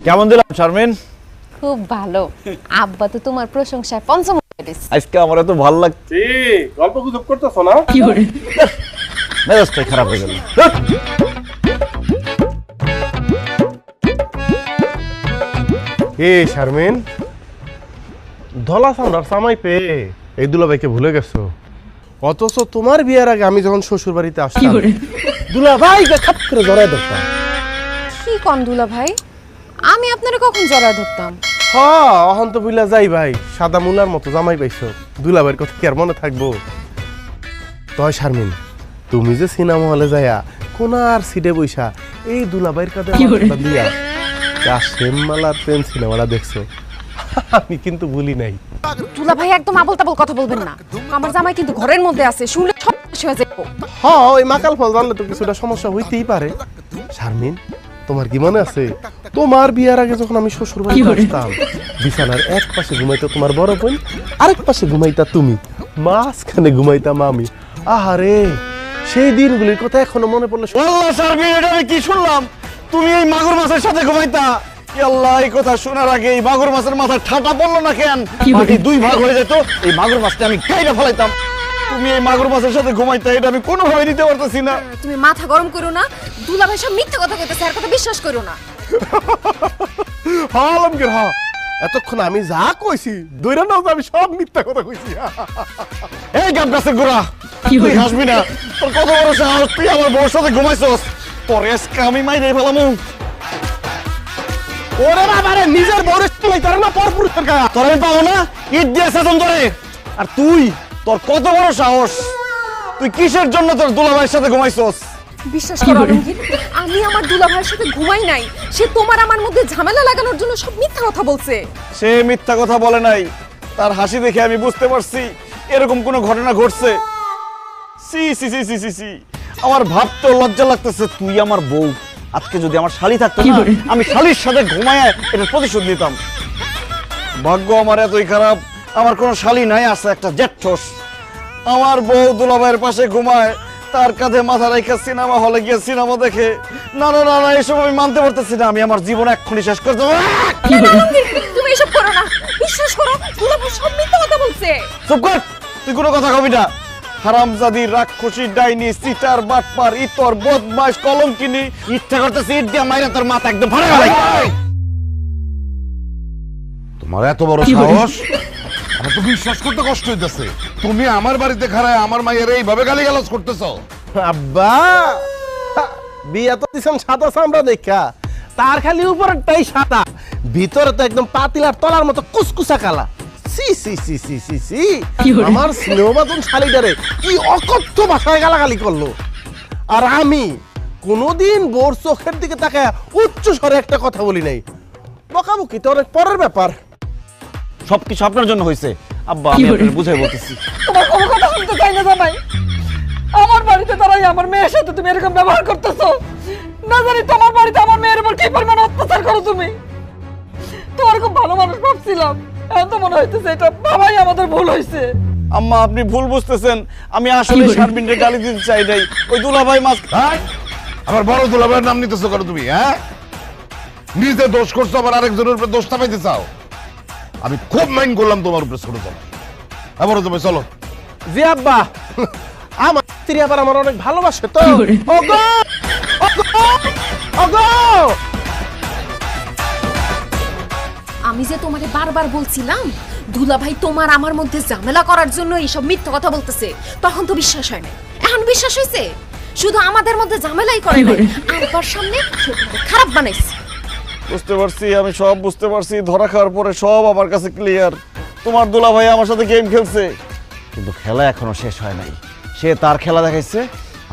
কেমন দিলাম শারমিন? খুব ভালো। আব্বা তো তোমার প্রশংসায় পঞ্চম হয়ে গেছে। আজকে আমার এত ভালো লাগছে। গল্প গুজব করতেছ না? কি করে? মেজাজটাই খারাপ হয়ে গেল। শারমিন, ধলা সামরার সামাই পেয়ে এই দুলাভাইকে ভুলে গেছো। অথচ তোমার বিয়ের আগে আমি যখন শ্বশুর বাড়িতে আসতাম দুলাভাইকে খাপ করে জড়ায় ধরতাম। কি কন দুলা ভাই? আমি আপনারে কখন জড়ায় ধরতাম? অহন তো বুইলা যাই ভাই, সাদা মুলার মতো জামাই পাইছো। দুলাভাইয়ের কথা কি আর মনে থাকবো? তয় শারমিন, তুমি যে সিনেমা হলে যাইয়া কোনার সিটে বইসা এই দুলাভাইয়ের কাঁধে মাথাটা দিয়া শ্যামমালার প্রেম সিনেমাটা দেখছো, আমি কিন্তু ভুলি নাই। দুলা ভাই একদম আবল তাবল কথা বলবেন না। আমার জামাই কিন্তু ঘরের মধ্যে আছে, শুনলে সব শেষ হয়ে যাবে। ওই মাকাল ফল জানলে তো কিছুটা সমস্যা হইতেই পারে। শারমিন, তোমার কি মনে আছে তোমার বিয়ার আগে যখন আমি শ্বশুর বাড়িতে আসতাম, বিছানার এক পাশে ঘুমাইতো তোমার বড় বোন, আরেক পাশে ঘুমাইতা তুমি, মাঝখানে ঘুমাইতাম আমি। আহারে, সেই দিনগুলির কথা এখনো মনে পড়লে আল্লাহ শারমিন, এটা আমি কি শুনলাম? তুমি এই মাগুর মাছের সাথে ঘুমাইতা? আল্লাহ, এই কথা শোনার আগে এই মাগুর মাছের মাথায় ঠাটা পড়লো না কেন? বাকি দুই ভাগ হয়ে যেত, এই মাগুর মাছটা আমি কাইটা ফেলাইতাম। তুমি এই মাগুর মাছের সাথে ঘুমাইতা, এটা আমি কোনোভাবে নিতে পারতেছি না। তুমি মাথা গরম করো না। দুলা ভাই সব মিথ্যা কথা কইতেছে, আর কথা বিশ্বাস করো না। আলমগীর, এতক্ষণ আমি যা কইছি দইরা নাও, আমি সব মিথ্যা কথা কইছি। এই গাব গাছের গোড়া, তুই হাসবি না। তোর কত বড় সাহস, তুই আমার বউর সাথে ঘুমাইছস? পরে আজকে আমি মাইরে ফেলামু। ওরে বাবারে, নিজের বউরে চলাইতারে না পরপুরুষের গায়ে। তোর আমি পাবো না, ইট দিয়ে শাসন ধরে। আর তুই, তোর কত বড় সাহস, তুই কিসের জন্য তোর দুলাভাইয়ের সাথে ঘুমাইছস? বিশ্বাস করো আলমগীর, আমি আমার দুলা ভাইয়ের সাথে ঘুমাই নাই। সে তোমার আমার মধ্যে ঝামেলা লাগানোর জন্য সব মিথ্যা কথা বলছে। সে মিথ্যা কথা বলে নাই, তার হাসি দেখে আমি বুঝতে পারছি এরকম কোনো ঘটনা ঘটছে। সি সি সি সি সি সি, আমার ভাবতে লজ্জা লাগতেছে। তুই আমার বউ, আজকে যদি আমার শালি থাকতো না, আমি শালির সাথে ঘুমায় এটার প্রতিশোধ নিতাম। ভাগ্য আমার এতই খারাপ, আমার কোনো শালি নাই, আছে একটা জেঠঠোস। আমার বউ দুলাভাইয়ের পাশে ঘুমায়, তার কাঁধে মাথা রেখে সিনেমা হলে গিয়ে সিনেমা দেখে। না না না না, এসব আমি মানতে পারতেছি না। আমি আমার জীবন এক্ষুনি শেষ করে দেবো। তুমি এসব করো না, বিশ্বাস করো, দুলা ভাই সব মিথ্যা কথা বলছে। চুপ কর, তুই কোনো কথা কবি না। হারামজাদি, রাক্ষসী, ডাইনি, সিটার, বাটপার, ইতর, বদমাশ, কলঙ্কিনী, ইচ্ছা করতেছে ইট দিয়ে মাইরা তোর মাথা একদম ফাড়া গেল। তোমার এত বড় সাহস, আমার তো বিশ্বাস করতে কষ্ট হইতেছে। তুমি আমার বাড়িতে খাড়ায় আমার মায়ের এইভাবে গালিগালাজ করতেছো? আব্বা, বিয়া তো দিছেন সাদা চামড়া দেখা, তার খালি উপরটাই সাদা, ভিতরে তো একদম পাতিলার তলার মতো কুসকুসা কালা। সি সি সি সি সি সি, আমার স্নেহবাদন শালিটারে কি অকথ্য ভাষায় গালাগালি করলো। আর আমি কোনোদিন বোর চোখের দিকে তাকায় উচ্চ স্বরে একটা কথা বলি নাই। বকাবকি তো অনেক পরের ব্যাপার। সবকিছু আপনার জন্য হয়েছে আব্বা, আমি আপনাকে বুঝাই বলতেছি। তোমার কোনো কথা শুনতে চাই না জামাই। আমার বাড়িতে দাঁড়াই আমার মেয়ের সাথে তুমি এরকম ব্যবহার করতেছো। না জানি তোমার বাড়িতে আমার মেয়ের উপর কি পরিমাণ অত্যাচার করো তুমি। তোমার খুব ভালো মানুষ ভাবছিলাম, এখন তো মনে হইতেছে এটা বাবাই আমাদের ভুল হয়েছে। আম্মা, আপনি ভুল বুঝতেছেন। আমি আসলে শারমিনকে গালি দিতে চাই নাই। ওই দুলাভাই মাছ আমার বড় দুলাভাইয়ের নাম নিতেছো কেন তুমি? নিজে দোষ করছো, আবার আরেকজনের উপরে দোষ চাপাইতে চাও। আমি খুব মাইন্ড করলাম তোমার উপরে ছোট জামাই। আবারও তুমি চলো। জি আব্বা, আমার স্ত্রী আবার আমার অনেক ভালোবাসে তো। ওগো ওগো ওগো, আমি যে তোমাকে বারবার বলছিলাম দুলা ভাই তোমার আমার মধ্যে ঝামেলা করার জন্য এইসব মিথ্যা কথা বলতেছে, তখন তো বিশ্বাস হয় না। এখন বিশ্বাস হয়েছে? শুধু আমাদের মধ্যে ঝামেলাই করে না, আব্বার সামনে খারাপ বানাইছে। বুঝতে পারছি, আমি সব বুঝতে পারছি। ধরা খাওয়ার পরে সব আমার কাছে ক্লিয়ার। তোমার দুলাভাই আমার সাথে গেম খেলছে, কিন্তু খেলা এখনো শেষ হয় নাই। সে তার খেলা দেখাইছে,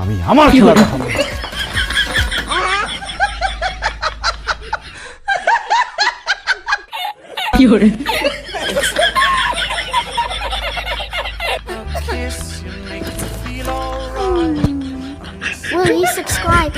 আমি আমার খেলা দেখাবো। কি করে? Will you subscribe?